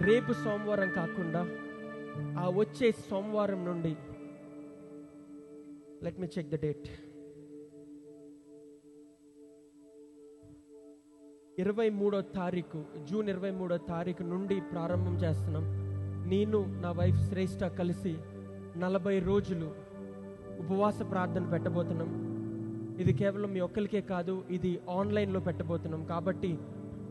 రేపు సోమవారం కాకుండా ఆ వచ్చే సోమవారం నుండి, let me check the date, 23వ తారీఖు, జూన్ 23వ తారీఖు నుండి ప్రారంభం చేస్తున్నాం. నేను నా వైఫ్ శ్రేష్ఠ కలిసి 40 రోజులు ఉపవాస ప్రార్థన పెట్టబోతున్నాం. ఇది కేవలం మీ ఒక్కరికే కాదు, ఇది ఆన్లైన్లో పెట్టబోతున్నాం. కాబట్టి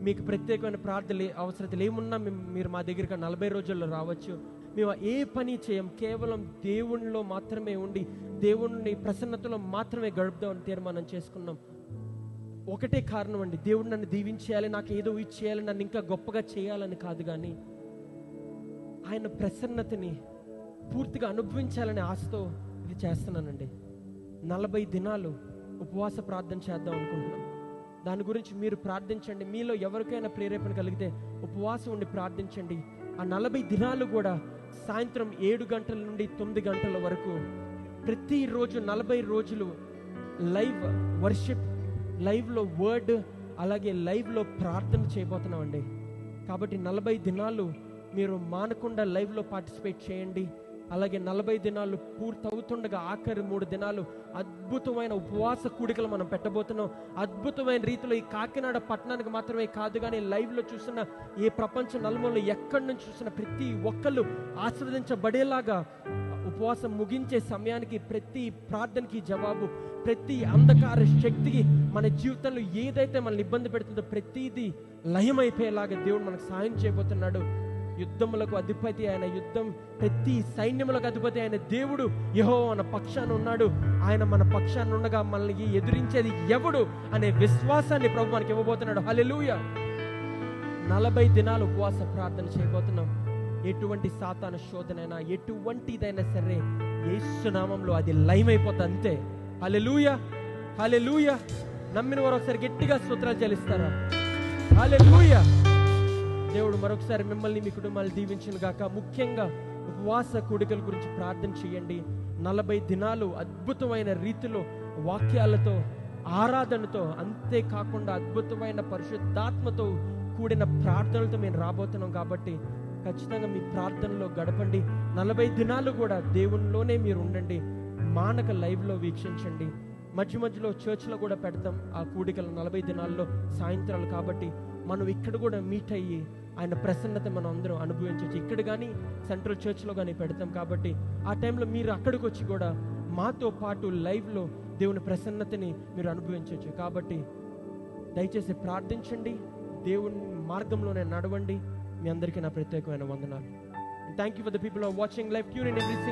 మీకు ప్రత్యేకమైన ప్రార్థనలు అవసరతలు ఏమున్నా మీరు మా దగ్గరికి 40 రోజుల్లో రావచ్చు. మేము ఏ పని చేయం, కేవలం దేవునిలో మాత్రమే ఉండి దేవుని ప్రసన్నతలో మాత్రమే గడుపుదామని తీర్మానం చేసుకున్నాం. ఒకటే కారణం అండి, దేవుడు నన్ను దీవించేయాలి, నాకు ఏదో ఇచ్చేయాలి, నన్ను ఇంకా గొప్పగా చేయాలని కాదు, కానీ ఆయన ప్రసన్నతని పూర్తిగా అనుభవించాలనే ఆశతో ఇది చేస్తున్నానండి. 40 దినాలు ఉపవాస ప్రార్థన చేద్దాం అనుకుంటున్నాం. దాని గురించి మీరు ప్రార్థించండి. మీలో ఎవరికైనా ప్రేరేపణ కలిగితే ఉపవాసం ఉండి ప్రార్థించండి. ఆ 40 దినాలు కూడా సాయంత్రం 7 గంటల నుండి 9 గంటల వరకు ప్రతిరోజు 40 రోజులు లైవ్ వర్షిప్, లైవ్లో వర్డ్, అలాగే లైవ్లో ప్రార్థన చేయబోతున్నాం అండి. కాబట్టి 40 దినాలు మీరు మానకుండా లైవ్లో పార్టిసిపేట్ చేయండి. అలాగే 40 దినాలు పూర్తవుతుండగా ఆఖరి 3 దినాలు అద్భుతమైన ఉపవాస కూడికలు మనం పెట్టబోతున్నాం. అద్భుతమైన రీతిలో ఈ కాకినాడ పట్టణానికి మాత్రమే కాదు, కానీ లైవ్లో చూసిన ఏ ప్రపంచ నలుమూలలో ఎక్కడి నుంచి చూసిన ప్రతి ఒక్కళ్ళు ఆశీర్వదించబడేలాగా ఉపవాసం ముగించే సమయానికి ప్రతి ప్రార్థనకి జవాబు, ప్రతి అంధకార శక్తికి మన జీవితంలో ఏదైతే మనల్ని ఇబ్బంది పెడుతుందో ప్రతిదీ లయమైపోయేలాగా దేవుడు మనకు సాయం చేయబోతున్నాడు. యుద్ధములకు అధిపతి ఆయన, ప్రతి సైన్యములకు అధిపతి ఆయన దేవుడు యెహోవా మన పక్షాన ఉన్నాడు. ఆయన మన పక్షాన ఉండగా మనల్ని ఎదిరించేది ఎవడు అనే విశ్వాసాన్ని ప్రభు మనకి ఇవ్వబోతున్నాడు. హల్లెలూయా. 40 దినాలు ఉపవాస ప్రార్థన చేయబోతున్నాం. ఎటువంటి సాతాను శోధనైనా, ఎటువంటిదైనా సరే యేసు నామంలో అది లయమైపోతుంది అంతే. హల్లెలూయా, హల్లెలూయా. నమ్మిన వారు ఒకసారి గట్టిగా స్తోత్రాలు చెల్లిస్తారా? హల్లెలూయా. దేవుడు మరొకసారి మిమ్మల్ని మీ కుటుంబాలు దీవించును గాక. ముఖ్యంగా ఉపవాస కూడికల గురించి ప్రార్థన చేయండి. 40 దినాలు అద్భుతమైన రీతిలో వాక్యాలతో, ఆరాధనతో, అంతేకాకుండా అద్భుతమైన పరిశుద్ధాత్మతో కూడిన ప్రార్థనలతో మేము రాబోతున్నాం. కాబట్టి ఖచ్చితంగా మీ ప్రార్థనలో గడపండి. 40 దినాలు కూడా దేవునిలోనే మీరు ఉండండి. మానక లైవ్లో వీక్షించండి. మధ్య మధ్యలో చర్చ్లో కూడా పెడతాం ఆ కూడికలు 40 దినాల్లో సాయంత్రాలు. కాబట్టి మనం ఇక్కడ కూడా మీట్ అయ్యి ఆయన ప్రసన్నత మనం అందరం అనుభవించవచ్చు. ఇక్కడ కానీ సెంట్రల్ చర్చ్లో కానీ పెడతాం. కాబట్టి ఆ టైంలో మీరు అక్కడికి వచ్చి కూడా మాతో పాటు లైవ్లో దేవుని ప్రసన్నతని మీరు అనుభవించవచ్చు. కాబట్టి దయచేసి ప్రార్థించండి, దేవుని మార్గంలోనే నడవండి. మీ అందరికీ నా ప్రత్యేకమైన వందనాలు. Thank you for the people are watching live. Tune in every